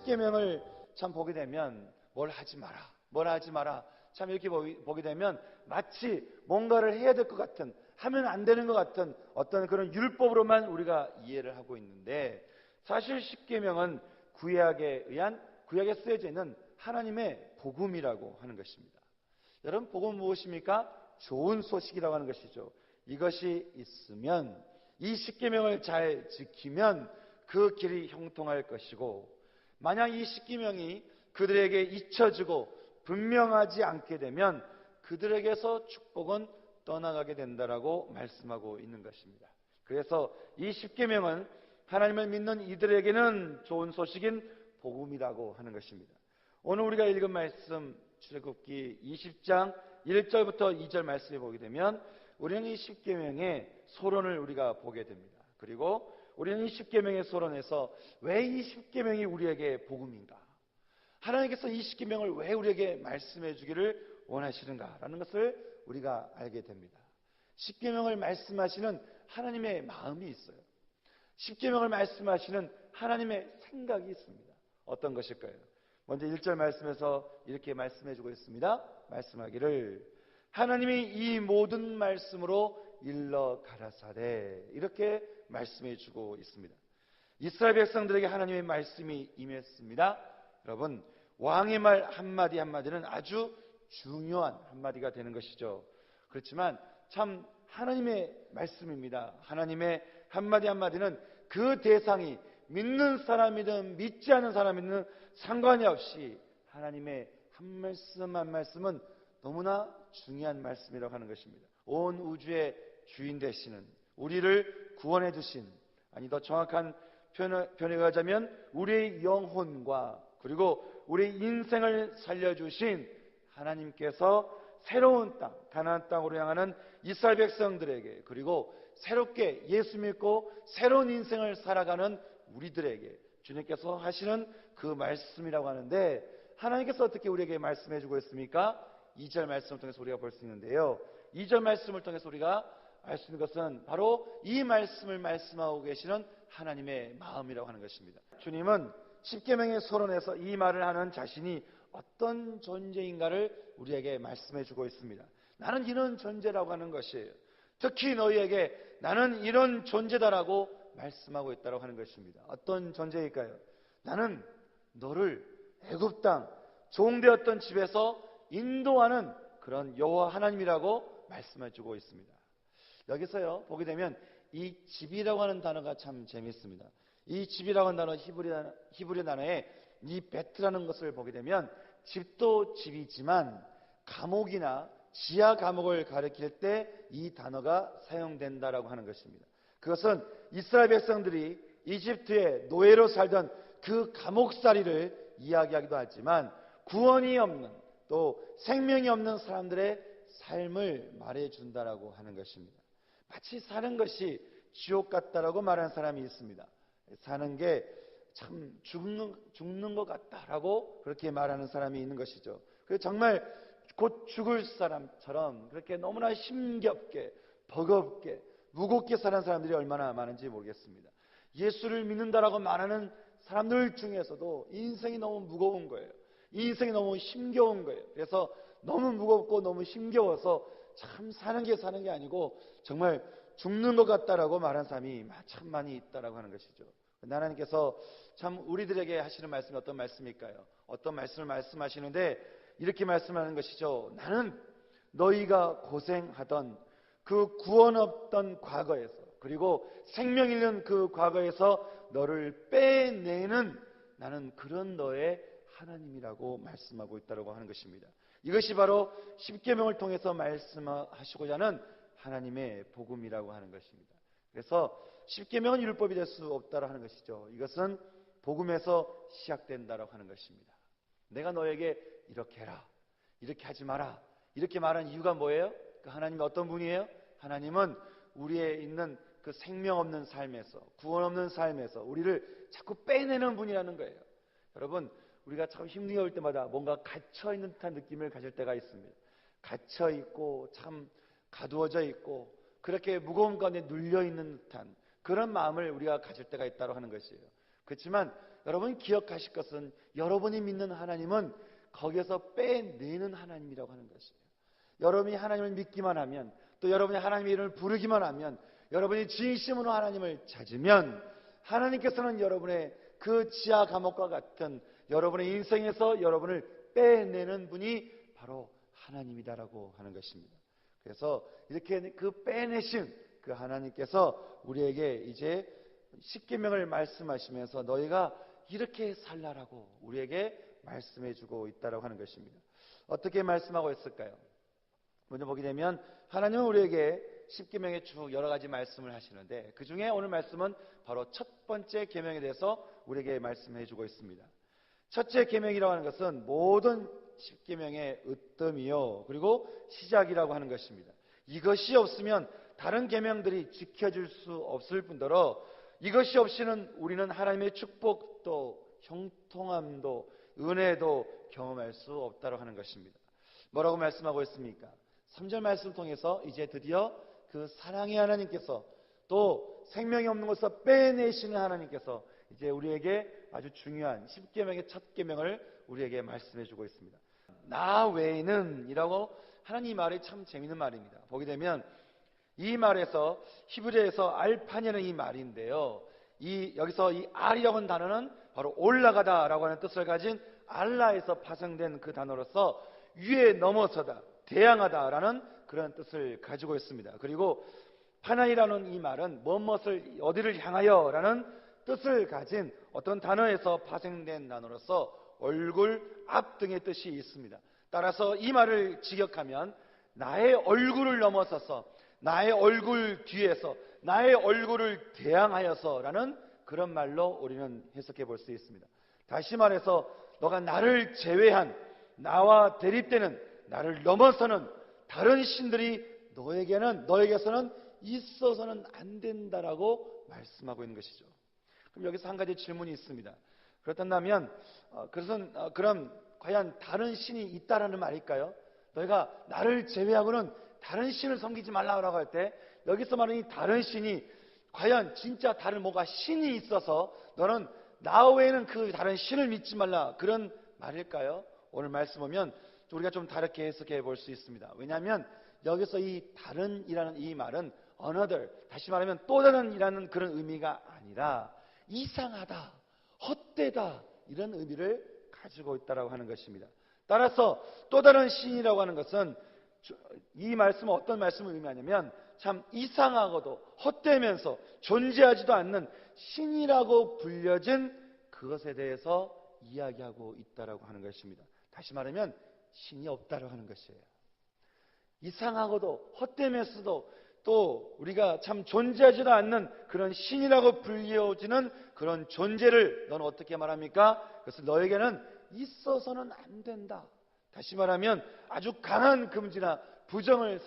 십계명을 참 보게 되면 뭘 하지 마라 참 이렇게 보게 되면 마치 뭔가를 해야 될 것 같은, 하면 안 되는 것 같은 어떤 그런 율법으로만 우리가 이해를 하고 있는데, 사실 십계명은 구약에 쓰여져 있는 하나님의 복음이라고 하는 것입니다. 여러분, 복음은 무엇입니까? 좋은 소식이라고 하는 것이죠. 이것이 있으면, 이 십계명을 잘 지키면 그 길이 형통할 것이고, 만약 이 십계명이 그들에게 잊혀지고 분명하지 않게 되면 그들에게서 축복은 떠나가게 된다라고 말씀하고 있는 것입니다. 그래서 이 십계명은 하나님을 믿는 이들에게는 좋은 소식인 복음이라고 하는 것입니다. 오늘 우리가 읽은 말씀, 출애굽기 20장 1절부터 2절 말씀에 보게 되면 우리는 이 십계명의 소론을 우리가 보게 됩니다. 그리고 우리는 이 십계명의 소론에서 왜 이 십계명이 우리에게 복음인가, 하나님께서 이 십계명을 왜 우리에게 말씀해 주기를 원하시는가라는 것을 우리가 알게 됩니다. 십계명을 말씀하시는 하나님의 마음이 있어요. 십계명을 말씀하시는 하나님의 생각이 있습니다. 어떤 것일까요? 먼저 1절 말씀에서 이렇게 말씀해 주고 있습니다. 말씀하기를 하나님이 이 모든 말씀으로 일러 가라사대, 이렇게 말씀해 주고 있습니다. 이스라엘 백성들에게 하나님의 말씀이 임했습니다. 여러분, 왕의 말 한마디 한마디는 아주 중요한 한마디가 되는 것이죠. 그렇지만 참 하나님의 말씀입니다. 하나님의 한마디 한마디는 그 대상이 믿는 사람이든 믿지 않는 사람이든 상관이 없이 하나님의 한 말씀 한 말씀은 너무나 중요한 말씀이라고 하는 것입니다. 온 우주의 주인 되시는, 우리를 구원해 주신, 아니 더 정확한 표현에 가자면 우리의 영혼과 그리고 우리의 인생을 살려주신 하나님께서 새로운 땅, 가나안 땅으로 향하는 이스라엘 백성들에게, 그리고 새롭게 예수 믿고 새로운 인생을 살아가는 우리들에게 주님께서 하시는 그 말씀이라고 하는데, 하나님께서 어떻게 우리에게 말씀해 주고 있습니까? 2절 말씀을 통해서 우리가 볼 수 있는데요, 2절 말씀을 통해서 우리가 알 수 있는 것은 바로 이 말씀을 말씀하고 계시는 하나님의 마음이라고 하는 것입니다. 주님은 십계명의 서론에서 이 말을 하는 자신이 어떤 존재인가를 우리에게 말씀해 주고 있습니다. 나는 이런 존재라고 하는 것이에요. 특히 너희에게 나는 이런 존재다라고 말씀하고 있다고 하는 것입니다. 어떤 존재일까요? 나는 너를 애굽 땅 종되었던 집에서 인도하는 그런 여호와 하나님이라고 말씀해 주고 있습니다. 여기서요 보게 되면 이 집이라고 하는 단어가 참 재미있습니다. 이 집이라고 하는 단어, 히브리 단어에 이 베트라는 것을 보게 되면 집도 집이지만 감옥이나 지하 감옥을 가리킬 때 이 단어가 사용된다라고 하는 것입니다. 그것은 이스라엘 백성들이 이집트의 노예로 살던 그 감옥살이를 이야기하기도 하지만 구원이 없는, 또 생명이 없는 사람들의 삶을 말해준다라고 하는 것입니다. 마치 사는 것이 지옥 같다라고 말하는 사람이 있습니다. 사는 게 참 죽는 것 같다라고 그렇게 말하는 사람이 있는 것이죠. 그래서 정말 곧 죽을 사람처럼 그렇게 너무나 힘겹게, 버겁게, 무겁게 사는 사람들이 얼마나 많은지 모르겠습니다. 예수를 믿는다라고 말하는 사람들 중에서도 인생이 너무 무거운 거예요. 인생이 너무 힘겨운 거예요. 그래서 너무 무겁고 너무 힘겨워서 참 사는 게 아니고 정말 죽는 것 같다라고 말하는 사람이 참 많이 있다라고 하는 것이죠. 하나님께서 참 우리들에게 하시는 말씀이 어떤 말씀일까요? 어떤 말씀을 말씀하시는데 이렇게 말씀하는 것이죠. 나는 너희가 고생하던 그 구원 없던 과거에서, 그리고 생명 잃는 그 과거에서 너를 빼내는 나는 그런 너의 하나님이라고 말씀하고 있다고 하는 것입니다. 이것이 바로 십계명을 통해서 말씀하시고자 하는 하나님의 복음이라고 하는 것입니다. 그래서 십계명은 율법이 될 수 없다고 하는 것이죠. 이것은 복음에서 시작된다고 하는 것입니다. 내가 너에게 이렇게 해라, 이렇게 하지 마라, 이렇게 말한 이유가 뭐예요? 그 하나님이 어떤 분이에요? 하나님은 우리에 있는 그 생명 없는 삶에서, 구원 없는 삶에서 우리를 자꾸 빼내는 분이라는 거예요. 여러분, 우리가 참 힘겨울 때마다 뭔가 갇혀있는 듯한 느낌을 가질 때가 있습니다. 갇혀있고 참 가두어져 있고 그렇게 무거운 가운데 눌려있는 듯한 그런 마음을 우리가 가질 때가 있다고 하는 것이에요. 그렇지만 여러분 기억하실 것은 여러분이 믿는 하나님은 거기에서 빼내는 하나님이라고 하는 것이에요. 여러분이 하나님을 믿기만 하면, 또 여러분이 하나님의 이름을 부르기만 하면, 여러분이 진심으로 하나님을 찾으면 하나님께서는 여러분의 그 지하 감옥과 같은 여러분의 인생에서 여러분을 빼내는 분이 바로 하나님이다라고 하는 것입니다. 그래서 이렇게 그 빼내신 그 하나님께서 우리에게 이제 십계명을 말씀하시면서 너희가 이렇게 살라라고 우리에게 말씀해주고 있다라고 하는 것입니다. 어떻게 말씀하고 있을까요? 먼저 보게 되면 하나님은 우리에게 십계명에 쭉 여러 가지 말씀을 하시는데, 그 중에 오늘 말씀은 바로 첫 번째 계명에 대해서 우리에게 말씀해주고 있습니다. 첫째 계명이라고 하는 것은 모든 십계명의 으뜸이요, 그리고 시작이라고 하는 것입니다. 이것이 없으면 다른 계명들이 지켜질 수 없을 뿐더러 이것이 없이는 우리는 하나님의 축복도 형통함도 은혜도 경험할 수 없다고 하는 것입니다. 뭐라고 말씀하고 있습니까? 3절 말씀을 통해서 이제 드디어 그 사랑의 하나님께서, 또 생명이 없는 것을 빼내시는 하나님께서 이제 우리에게 아주 중요한 십계명의 첫 계명을 우리에게 말씀해 주고 있습니다. 나 외에는 이라고 하는 이 말이 참 재미있는 말입니다. 보게 되면 이 말에서 히브리어에서 알판이라는 이 말인데요, 여기서 이 알이라고 하는 단어는 바로 올라가다라고 하는 뜻을 가진 알라에서 파생된 그 단어로서 위에 넘어서다, 대항하다라는 그런 뜻을 가지고 있습니다. 그리고 파나이라는 이 말은 무엇을 어디를 향하여라는 뜻을 가진 어떤 단어에서 파생된 단어로서 얼굴, 앞 등의 뜻이 있습니다. 따라서 이 말을 직역하면 나의 얼굴을 넘어서서, 나의 얼굴 뒤에서, 나의 얼굴을 대항하여서라는 그런 말로 우리는 해석해 볼 수 있습니다. 다시 말해서 너가 나를 제외한, 나와 대립되는, 나를 넘어서는 다른 신들이 너에게서는 있어서는 안 된다라고 말씀하고 있는 것이죠. 그럼 여기서 한 가지 질문이 있습니다. 그렇다면 그럼 과연 다른 신이 있다라는 말일까요? 너희가 나를 제외하고는 다른 신을 섬기지 말라고 할 때 여기서 말하는 이 다른 신이 과연 진짜 다른 뭐가 신이 있어서 너는 나 외에는 그 다른 신을 믿지 말라, 그런 말일까요? 오늘 말씀 보면 우리가 좀 다르게 해석해 볼 수 있습니다. 왜냐하면 여기서 이 다른이라는 이 말은 another, 다시 말하면 또 다른이라는 그런 의미가 아니라 이상하다, 헛되다, 이런 의미를 가지고 있다라고 하는 것입니다. 따라서 또 다른 신이라고 하는 것은 이 말씀은 어떤 말씀을 의미하냐면 참 이상하고도 헛되면서 존재하지도 않는 신이라고 불려진 그것에 대해서 이야기하고 있다라고 하는 것입니다. 다시 말하면 신이 없다라고 하는 것이에요. 이상하고도 헛되면서도 또 우리가 참 존재하지도 않는 그런 신이라고 불려지는 그런 존재를 너는 어떻게 말합니까? 그래서 너에게는 있어서는 안 된다. 다시 말하면 아주 강한 금지나 부정을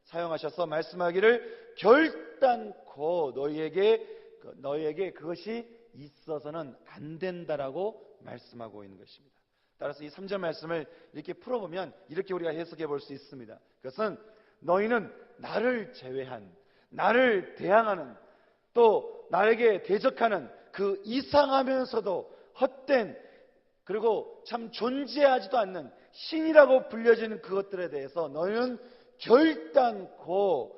사용하셔서 말씀하기를 결단코 너희에게 그것이 있어서는 안 된다라고 말씀하고 있는 것입니다. 따라서 이 3절 말씀을 이렇게 풀어보면 이렇게 우리가 해석해 볼 수 있습니다. 그것은 너희는 나를 제외한, 나를 대항하는, 또 나에게 대적하는 그 이상하면서도 헛된, 그리고 참 존재하지도 않는 신이라고 불려지는 그것들에 대해서 너희는 결단코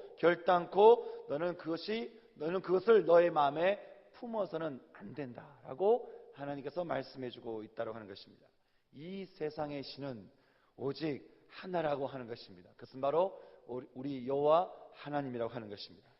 너는 그것을 너의 마음에 품어서는 안 된다라고 하나님께서 말씀해주고 있다고 하는 것입니다. 이 세상의 신은 오직 하나라고 하는 것입니다. 그것은 바로 우리 여호와 하나님이라고 하는 것입니다.